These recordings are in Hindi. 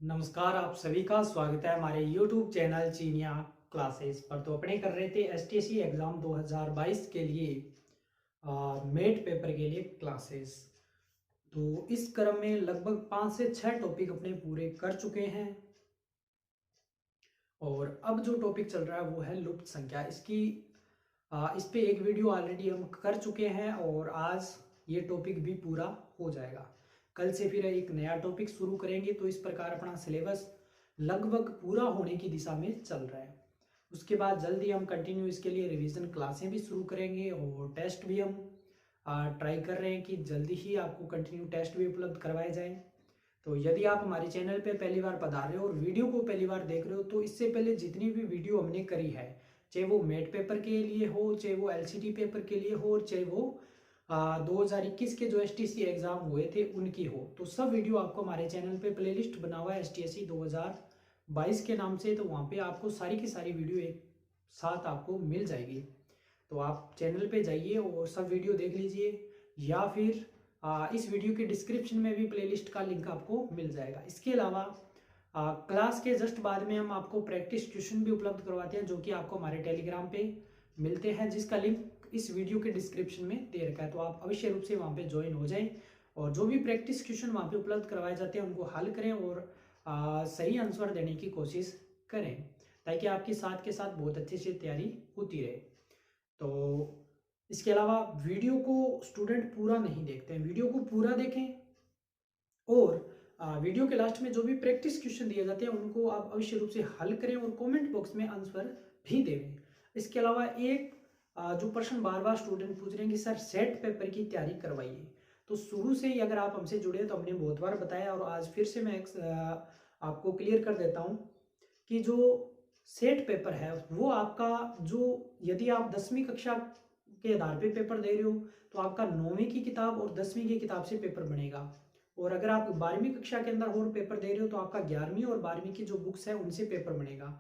नमस्कार, आप सभी का स्वागत है हमारे YouTube चैनल चीनिया क्लासेस पर। तो अपने कर रहे थे एसटीएससी एग्ज़ाम 2022 के लिए मेट पेपर के लिए क्लासेस। तो इस क्रम में लगभग 5 से 6 टॉपिक अपने पूरे कर चुके हैं और अब जो टॉपिक चल रहा है वो है लुप्त संख्या। इस पे एक वीडियो ऑलरेडी हम कर चुके हैं और आज ये टॉपिक भी पूरा हो जाएगा। कल से फिर एक नया टॉपिक शुरू करेंगे। तो इस प्रकार अपना सिलेबस लगभग पूरा होने की दिशा में चल रहा है। उसके बाद जल्दी हम कंटिन्यू इसके लिए रिवीजन क्लासें भी शुरू करेंगे और टेस्ट भी हम ट्राई कर रहे हैं कि जल्दी ही आपको कंटिन्यू टेस्ट भी उपलब्ध करवाए जाएं। तो यदि आप हमारे चैनल पे पहली बार पधार रहे हो और वीडियो को पहली बार देख रहे हो तो इससे पहले जितनी भी वीडियो हमने करी है, चाहे वो मेट पेपर के लिए हो, चाहे वो एलसीटी पेपर के लिए हो, और चाहे वो 2021 के जो एसटीसी एग्जाम हुए थे उनकी हो, तो सब वीडियो आपको हमारे चैनल पे प्लेलिस्ट बना हुआ है एसटीएससी 2022 के नाम से। तो वहाँ पे आपको सारी की सारी वीडियो एक साथ आपको मिल जाएगी। तो आप चैनल पे जाइए और सब वीडियो देख लीजिए, या फिर इस वीडियो के डिस्क्रिप्शन में भी प्लेलिस्ट का लिंक आपको मिल जाएगा। इसके अलावा क्लास के जस्ट बाद में हम आपको प्रैक्टिस क्वेश्चन भी उपलब्ध करवाते हैं, जो कि आपको हमारे टेलीग्राम पे मिलते हैं, जिसका लिंक इस वीडियो के डिस्क्रिप्शन में दे रखा है। तो आप अवश्य रूप से वहाँ पे ज्वाइन हो जाएं और जो भी प्रैक्टिस क्वेश्चन वहाँ पे उपलब्ध करवाए जाते हैं उनको हल करें और सही आंसर देने की कोशिश करें, ताकि आपकी साथ के साथ बहुत अच्छे से तैयारी होती रहे। तो इसके अलावा वीडियो को स्टूडेंट पूरा नहीं देखते हैं, वीडियो को पूरा देखें और वीडियो के लास्ट में जो भी प्रैक्टिस क्वेश्चन दिए जाते हैं उनको आप अवश्य रूप से हल करें और कमेंट बॉक्स में आंसर भी दें। इसके अलावा एक जो प्रश्न बार बार स्टूडेंट पूछ रहे हैं कि सर सेट पेपर की तैयारी करवाइए, तो शुरू से ही अगर आप हमसे जुड़े तो हमने बहुत बार बताया और आज फिर से मैं आपको क्लियर कर देता हूँ कि जो सेट पेपर है वो आपका, जो यदि आप 10वीं कक्षा के आधार पे पेपर दे रहे हो तो आपका 9वीं की किताब और 10वीं की किताब से पेपर बनेगा, और अगर आप 12वीं कक्षा के अंदर और पेपर दे रहे हो तो आपका 11वीं और 12वीं की जो बुक्स है उनसे पेपर बनेगा।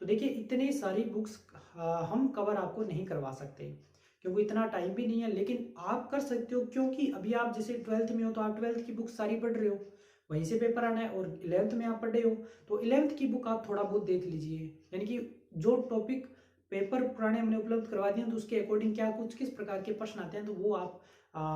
तो देखिए इतनी सारी बुक्स हम कवर आपको नहीं करवा सकते क्योंकि इतना टाइम भी नहीं है, लेकिन आप कर सकते हो क्योंकि अभी आप जैसे 12th में हो तो आप 12th की बुक सारी पढ़ रहे हो, वहीं से पेपर आना है, और 11th में आप पढ़े हो तो 11th की बुक आप थोड़ा बहुत देख लीजिए, यानी कि जो टॉपिक पेपर पुराने हमने उपलब्ध करवा दिए तो उसके अकॉर्डिंग क्या कुछ किस प्रकार के प्रश्न आते हैं तो वो आप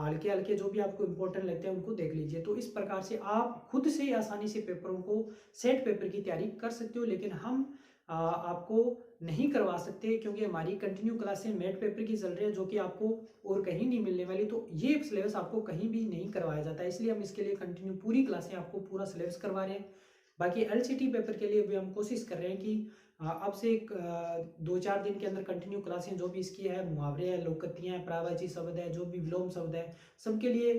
हल्के हल्के जो भी आपको इंपॉर्टेंट लगते हैं उनको देख लीजिए। तो इस प्रकार से आप खुद से ही आसानी से पेपरों को, सेट पेपर की तैयारी कर सकते हो, लेकिन हम आपको नहीं करवा सकते क्योंकि हमारी कंटिन्यू क्लासें मेट पेपर की चल रही है जो कि आपको और कहीं नहीं मिलने वाली। तो ये सिलेबस आपको कहीं भी नहीं करवाया जाता है, इसलिए हम इसके लिए कंटिन्यू पूरी क्लासें आपको पूरा सिलेबस करवा रहे हैं। बाकी एलसीटी पेपर के लिए भी हम कोशिश कर रहे हैं कि अब से एक 2-4 दिन के अंदर कंटिन्यू क्लासें जो भी इसकी है, मुहावरे है, लोकतियाँ है, प्रायवाची शब्द है, जो भी विलोम शब्द है, सबके लिए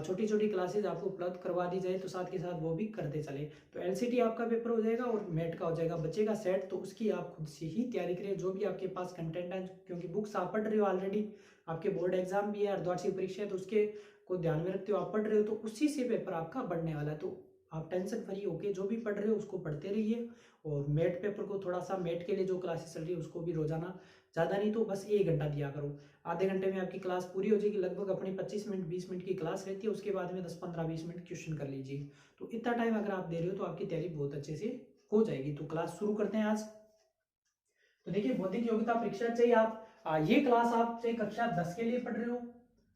छोटी छोटी क्लासेज आपको उपलब्ध करवा दी जाए तो साथ के साथ वो भी करते चले। तो एलसीटी आपका पेपर हो जाएगा और मेट का हो जाएगा, बचेगा सेट, तो उसकी आप खुद से ही तैयारी करें। जो भी आपके पास कंटेंट है, क्योंकि बुक्स आप पढ़ रहे हो ऑलरेडी, आपके बोर्ड एग्जाम भी है, अर्धवार्षिक परीक्षा है, तो उसके को ध्यान में रखते हो आप पढ़ रहे हो, तो उसी से पेपर आपका बढ़ने वाला है। तो आप टेंशन फ्री होके जो भी पढ़ रहे हो उसको पढ़ते रहिए और मेट पेपर को थोड़ा सा, मेट के लिए जो क्लासेस चल रही है उसको भी रोजाना ज़्यादा नहीं तो बस 1 घंटा दिया करो। आधे घंटे में आपकी क्लास पूरी हो जाएगी, लगभग अपनी 25 मिनट 20 मिनट की क्लास रहती है, उसके बाद में 10-15-20 मिनट क्वेश्चन कर लीजिए। तो इतना टाइम अगर आप दे रहे हो तो आपकी तैयारी बहुत अच्छे से हो जाएगी। तो क्लास शुरू करते हैं आज। तो देखिए बौद्धिक योग्यता परीक्षा, चाहिए आप ये क्लास आप चाहे कक्षा 10 के लिए पढ़ रहे हो,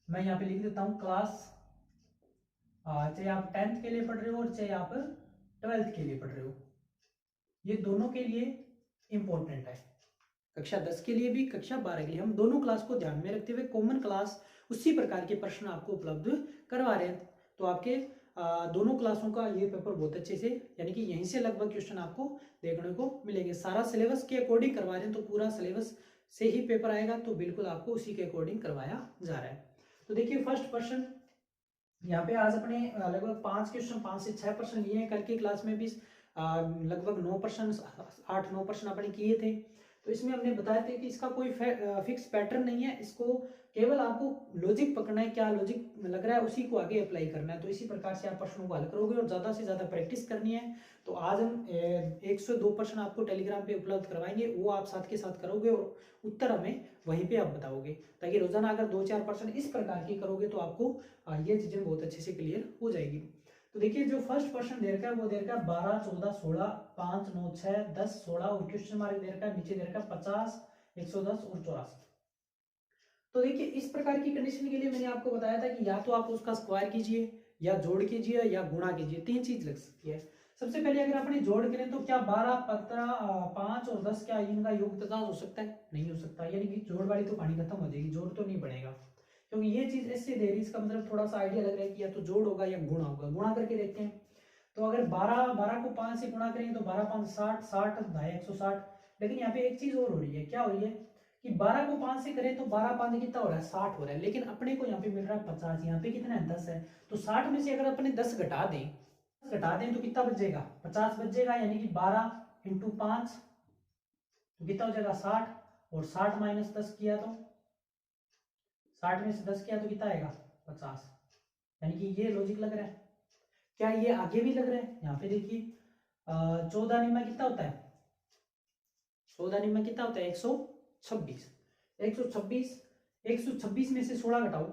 मैं यहाँ पे लिख देता हूँ क्लास, चाहे आप 10th के लिए पढ़ रहे हो और चाहे आप 12th के लिए पढ़ रहे हो, ये दोनों के लिए इंपॉर्टेंट है। कक्षा 10 के लिए भी, कक्षा 12 के लिए, हम दोनों क्लास को ध्यान में रखते हुए कॉमन क्लास उसी प्रकार के प्रश्न आपको उपलब्ध करवा रहे हैं। तो आपके दोनों क्लासों का ये पेपर बहुत अच्छे से, यानी कि यहीं से लगभग क्वेश्चन आपको देखने को मिलेंगे। सारा सिलेबस के अकॉर्डिंग करवा रहे हैं तो पूरा सिलेबस से ही पेपर आएगा, तो बिल्कुल आपको उसी के अकॉर्डिंग करवाया जा रहा है। तो देखिए फर्स्ट क्वेश्चन यहाँ पे आज अपने लगभग 5 क्वेश्चन, 5 से 6 प्रश्न लिए हैं। कल की क्लास में भी लगभग 9 प्रश्न, 8-9 प्रश्न अपने किए थे। तो इसमें हमने बताया था कि इसका कोई फिक्स पैटर्न नहीं है, इसको केवल आपको लॉजिक पकड़ना है, क्या लॉजिक लग रहा है उसी को आगे अप्लाई करना है। तो इसी प्रकार से आप प्रश्नों को हल करोगे और ज्यादा से ज्यादा प्रैक्टिस करनी है। तो आज हम 102 प्रश्न आपको टेलीग्राम पे उपलब्ध करवाएंगे, वो आप साथ के साथ करोगे और उत्तर हमें वहीं पे आप बताओगे, ताकि रोजाना अगर 2-4 प्रश्न इस प्रकार की करोगे तो आपको ये चीजें बहुत अच्छे से क्लियर हो जाएगी। तो देखिए जो फर्स्ट क्वेश्चन दे रखा है वो दे रखा है 12, 14, 16, 5, 9, 6, 10, 16 और क्वेश्चन मार्क दे रखा है, नीचे दे रखा है 50, 110 और 84। तो देखिए इस प्रकार की कंडीशन के लिए मैंने आपको बताया था कि या तो आप उसका स्क्वायर कीजिए, या जोड़ कीजिए, या गुणा कीजिए, तीन चीज लग सकती है। सबसे पहले अगर अपने जोड़ करें तो क्या 12, 15, 5 और 10 क्या इनका योग 50 हो सकता है? नहीं हो सकता, यानी कि जोड़ वाली तो कहानी खत्म हो जाएगी, जोड़ तो नहीं बनेगा, क्योंकि ये चीज ऐसे दे रही, इसका मतलब थोड़ा सा आइडिया लग रहा है कि या तो जोड़ होगा या गुणा होगा। गुणा करके देखते हैं। तो अगर 12 को 5 से गुणा करेंगे तो 12 5 60, 60 दाएं 160। लेकिन यहाँ पे एक चीज और हो रही है, क्या हो रही है कि 12 को 5 से करें तो 12 5 कितना हो रहा है? 60 हो रहा है। लेकिन अपने को यहाँ पे मिल रहा है 50, यहाँ पे कितना है? 10 है। तो 60 में से अगर अपने 10 घटा दें तो कितना बचेगा? 50 बचेगा, यानी कि 12 इंटू 5 तो कितना हो जाएगा? 60। और 60 माइनस 10 किया तो 60 में से 10 किया तो कितना आएगा? 50। यानी कि ये लॉजिक लग रहा है। क्या ये आगे भी लग रहा है? यहाँ पे देखिए 14 निम्मा कितना होता है? 14 निम्मा कितना होता है? 126। 126 126 में से 16 घटाओ,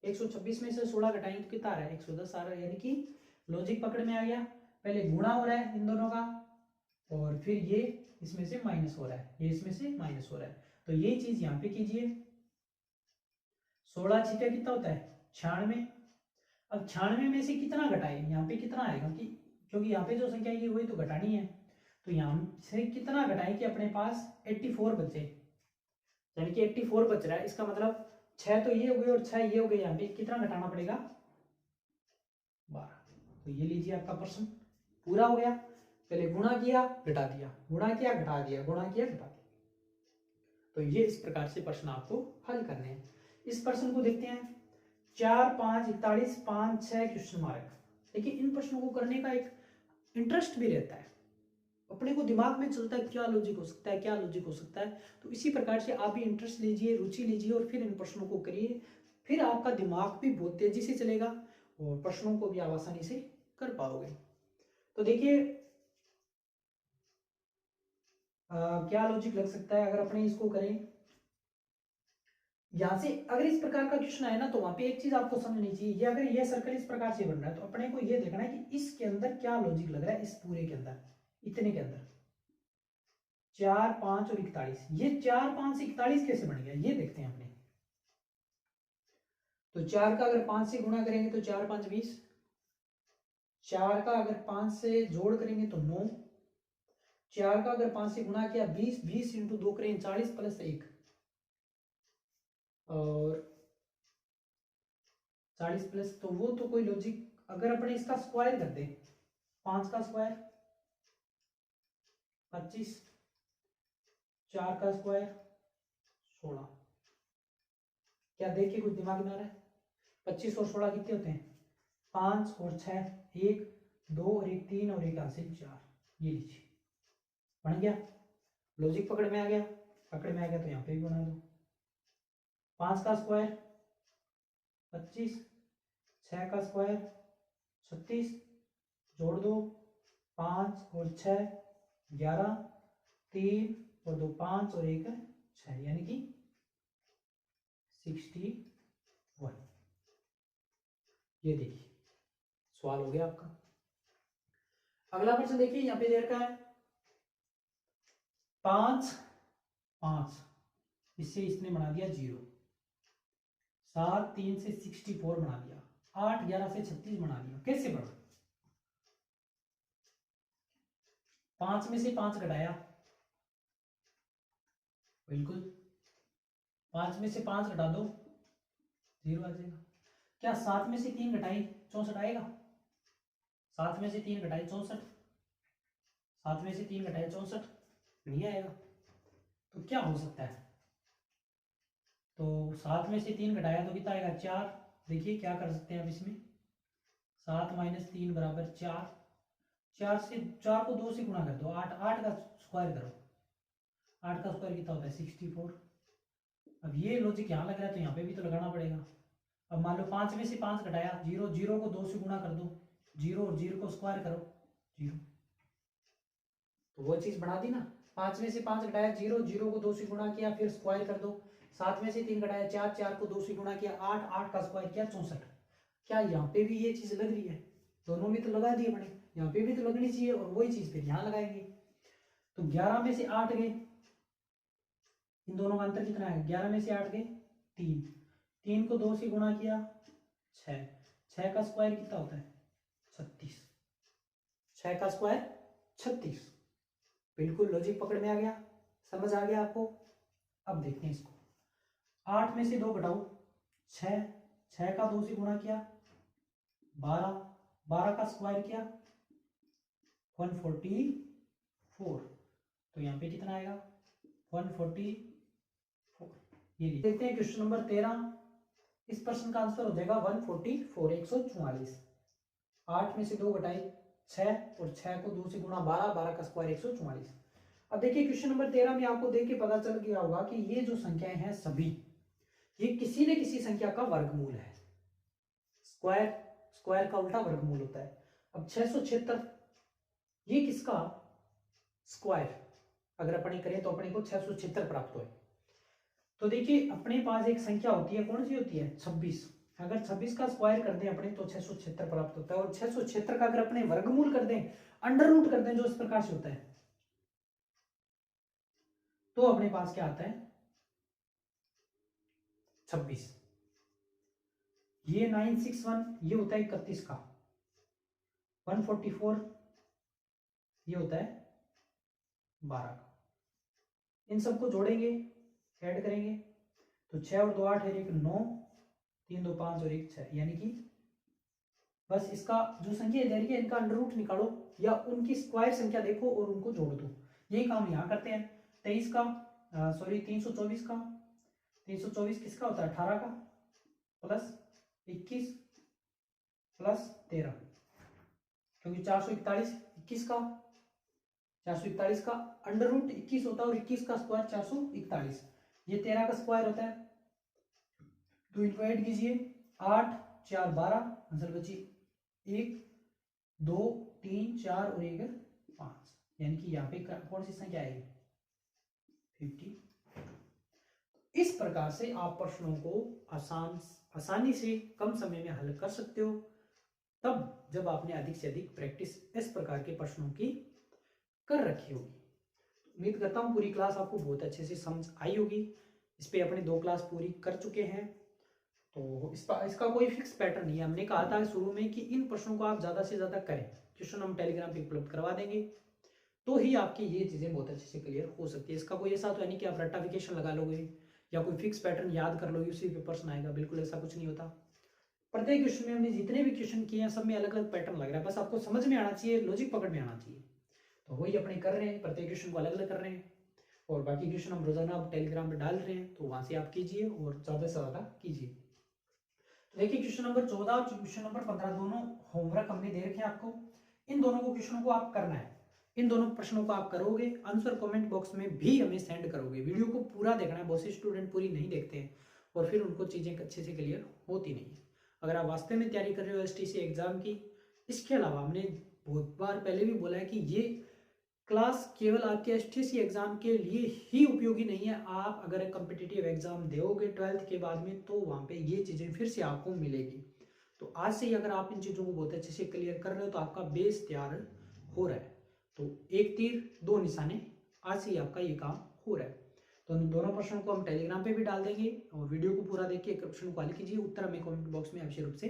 126 में से 16 घटाएंगे तो कितना आ रहा है? 110 आ रहा है। यानी कि लॉजिक पकड़ में आ गया। पहले गुणा हो रहा है इन दोनों का, और फिर ये इसमें से माइनस हो रहा है, ये इसमें से माइनस हो रहा है। तो ये चीज यहाँ पे कीजिए। 16 छिपे कितना होता है? 96। अब 96 में से कितना घटाए? यहाँ पे कितना आएगा कि क्योंकि यहाँ पे जो संख्या है वही तो घटानी है, तो यहाँ से कितना घटाएं कि अपने पास 84 बचे, यानी कि 84 बच रहा है। इसका मतलब 6 तो ये हो गए और 6 ये हो गए, यहाँ पे कितना घटाना पड़ेगा? 12। तो ये लीजिए आपका प्रश्न पूरा हो गया। पहले गुणा किया घटा दिया, गुणा किया घटा दिया, गुणा किया घटा दिया। तो ये इस प्रकार से प्रश्न आपको हल करने हैं। इस प्रश्न को देखते हैं। 4 5 41 5 6 क्वेश्चन मार्क। देखिए इन प्रश्नों को करने का एक इंटरेस्ट भी रहता है, अपने को दिमाग में चलता है क्या लॉजिक हो सकता है, क्या लॉजिक हो सकता है। तो इसी प्रकार से आप भी इंटरेस्ट लीजिए, रुचि लीजिए और फिर इन प्रश्नों को करिए। फिर आपका दिमाग भी बहुत तेजी से चलेगा और प्रश्नों को भी आप आसानी से कर पाओगे। तो देखिए क्या लॉजिक लग सकता है अगर अपने इसको करें। यहां से अगर इस प्रकार का क्वेश्चन आए ना तो वहां पे एक चीज आपको समझनी चाहिए, ये अगर ये सर्कल इस प्रकार से बन रहा है तो अपने को ये देखना है कि इसके अंदर क्या लॉजिक लग रहा है, इस पूरे के अंदर, इतने के अंदर 4 5 और 41। ये 4 5 से 41 कैसे बन गया ये देखते हैं अपने। तो 4 का अगर 5 से गुणा करेंगे तो 4 5 20। 4 का अगर 5 से जोड़ करेंगे तो 9। 4 का अगर 5 से गुणा किया 20, 20 इंटू 2 करेंगे 40 प्लस 1 और 40 प्लस, तो वो तो कोई लॉजिक। अगर अपने इसका स्क्वायर कर दे, 5 का स्क्वायर 25, 4 का स्क्वायर 16। क्या देखिए कुछ दिमाग में आ रहा है? 25 और 16 कितने होते हैं? 5 और 6 1 2 और 1 3 और 1 हासिल 4। ये लीजिए बन गया, लॉजिक पकड़ में आ गया। पकड़ में आ गया तो यहाँ पे भी बना दो। 5 का स्क्वायर 25, 6 का स्क्वायर 36, जोड़ दो 5 और 6 11, 3 और 2 5 और 1 6, यानी कि 61। ये देखिए सवाल हो गया आपका। अगला प्रश्न देखिए, यहाँ पे दे रखा है 5 5, इससे इसने बना दिया 0। 7 3 से 64 बना दिया। 8 11 से 36 बना दिया। कैसे बना? 5 में से 5 घटाया, बिल्कुल 5 में से 5 घटा दो 0 आ जाएगा। क्या 7 में से 3 घटाई 64 आएगा? 7 में से 3 घटाई 64, 7 में से 3 घटाई 64 नहीं आएगा। तो क्या हो सकता है? तो 7 में से 3 घटाया तो कितना आएगा? 4। देखिए क्या कर सकते हैं अब इसमें, 7 माइनस 3 बराबर 4। 4 से 4 को 2 से गुणा कर दो, 8 8 का स्क्वायर करो, 8 का स्क्वायर कितना होता है? 64। अब ये लॉजिक यहाँ लग रहा है तो यहाँ पे भी तो लगाना पड़ेगा। अब मान लो 5 में से 5 घटाया 0, 0 को 2 से गुणा कर दो, 0 और 0 को स्क्वायर करो 0। तो वो चीज बना दी ना। 5 में से 5 घटाया 0, 0 को 2 से गुणा किया फिर स्क्वायर कर दो। 7 में से 3 घटाया 4, 4 को 2 से गुणा किया 8, 8 का स्क्वायर किया 64। क्या यहाँ पे भी ये चीज लग रही है? दोनों में तो लगा दिए अपने, यहाँ पे भी तो लगनी चाहिए, और वही चीज फिर यहाँ लगाएंगे। तो 11 में से 8 गए, इन दोनों का अंतर कितना है, 11 में से 8 गए 3, 3 को 2 से गुणा किया 6, 6 का स्क्वायर कितना होता है 36, 6 का स्क्वायर 36। बिल्कुल लॉजिक पकड़ में आ गया, समझ आ गया आपको। अब देखते हैं इसको, 8 में से 2 घटाओ 6, 6 का 2 से गुणा किया 12, 12 का स्क्वायर किया 144, तो यहाँ पे कितना आएगा 144। ये देखते हैं क्वेश्चन नंबर 13, इस प्रश्न का आंसर हो जाएगा 144, 144। 8 में से 2 घटाए 6 और 6 को 2 से गुणा 12, 12 का स्क्वायर 144। अब देखिए क्वेश्चन नंबर 13 में आपको देख के पता चल गया होगा कि ये जो संख्याएं हैं सभी ये किसी न किसी संख्या का वर्गमूल है। स्क्वायर, स्क्वायर का उल्टा वर्गमूल होता है। अब 676 ये किसका स्क्वायर अगर अपने करें तो अपने को 676 प्राप्त होए। तो देखिए अपने पास एक संख्या होती है, कौन सी होती है 26, अगर 26 का स्क्वायर कर दें अपने तो 676 प्राप्त होता है, और 676 का अगर अपने वर्गमूल कर दें, अंडर रूट कर दें जो इस प्रकार से होता है, तो अपने पास क्या आता है 26। ये 961 ये होता है 31 का, 144 ये होता है 12 का। इन सबको जोड़ेंगे, ऐड करेंगे तो 6 और 2 8 है, 1 9, 3 2 5 और 1 6, यानी कि बस इसका जो संख्या इधर है इनका अंडर रूट निकालो या उनकी स्क्वायर संख्या देखो और उनको जोड़ दो। यही काम यहाँ करते हैं। 23 का 324 का, 324 किसका होता है 18 का, प्लस 21 प्लस 13, क्योंकि 441 21 का, 441 का अंडर रूट 21 होता है और 21 का स्क्वायर 441, ये 13 का स्क्वायर होता है। तो इनको ऐड कीजिए, 8 4 12, आंसर बची 1 2 3 4 और 1 5, यानी कि यहाँ पे कौन सी संख्या आएगी 50। इस प्रकार से आप प्रश्नों को आसानी से कम समय में हल कर सकते हो, तब जब आपने अधिक से अधिक प्रैक्टिस इस प्रकार के प्रश्नों की कर रखी होगी। उम्मीद करता हूँ पूरी क्लास आपको बहुत अच्छे से समझ आई होगी। इस पे अपने 2 क्लास पूरी कर चुके हैं, तो इसका कोई फिक्स पैटर्न नहीं है। हमने कहा था शुरू में कि इन प्रश्नों को आप ज़्यादा से ज़्यादा करें, क्वेश्चन हम टेलीग्राम पे उपलब्ध करवा देंगे, तो ही आपकी ये चीज़ें बहुत अच्छे से क्लियर हो सकती है। इसका कोई ऐसा तो नहीं कि आप रट्टाफिकेशन लगा लोगे या कोई फिक्स पैटर्न याद कर लोगे उसी पे प्रश्न आएगा, बिल्कुल ऐसा कुछ नहीं होता। प्रत्येक क्वेश्चन में हमने जितने भी क्वेश्चन किए हैं सब में अलग अलग पैटर्न लग रहा है, बस आपको समझ में आना चाहिए, लॉजिक पकड़ में आना चाहिए। तो वही अपने कर रहे हैं, प्रत्येक क्वेश्चन को अलग अलग कर रहे हैं, और बाकी क्वेश्चन हम रोजाना टेलीग्राम पे डाल रहे हैं, तो वहां से आप कीजिए और ज़्यादा से ज़्यादा कीजिए। तो देखिए क्वेश्चन नंबर 14 और क्वेश्चन नंबर 15 दोनों होमवर्क हमने दे रखे हैं आपको। इन दोनों को क्वेश्चनों को आप करना है, इन दोनों प्रश्नों को आप करोगे, आंसर कमेंट बॉक्स में भी हमें सेंड करोगे। वीडियो को पूरा देखना है, बहुत से स्टूडेंट पूरी नहीं देखते हैं और फिर उनको चीज़ें अच्छे से क्लियर होती नहीं है। अगर आप वास्तव में तैयारी कर रहे हो एसटीसी एग्जाम की, इसके अलावा हमने बहुत बार पहले भी बोला है कि ये क्लास केवल आपके एसटीसी एग्जाम के लिए ही उपयोगी नहीं है। आप अगर कम्पिटिटिव एग्जाम दोगे 12th के बाद में, तो वहाँ पे ये चीज़ें फिर से आपको मिलेगी। तो आज से ही अगर आप इन चीज़ों को बहुत अच्छे से क्लियर कर रहे हो तो आपका बेस तैयार हो रहा है। तो एक तीर दो निशाने, आज से ही आपका ये काम हो रहा है। तो दोनों प्रश्नों को हम टेलीग्राम पे भी डाल देंगे, और वीडियो को पूरा देखिए, प्रश्न को हल कीजिए, उत्तर हमें कमेंट बॉक्स में अवश्य रूप से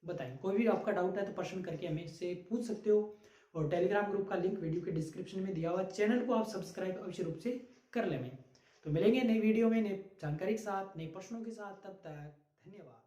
बताएं। कोई भी आपका डाउट है तो प्रश्न करके हमें से पूछ सकते हो, और टेलीग्राम ग्रुप का लिंक वीडियो के डिस्क्रिप्शन में दिया हुआ है। चैनल को आप सब्सक्राइब अवश्य रूप से कर लें। तो मिलेंगे नई वीडियो में नई जानकारी के साथ, नए प्रश्नों के साथ, तब तक धन्यवाद।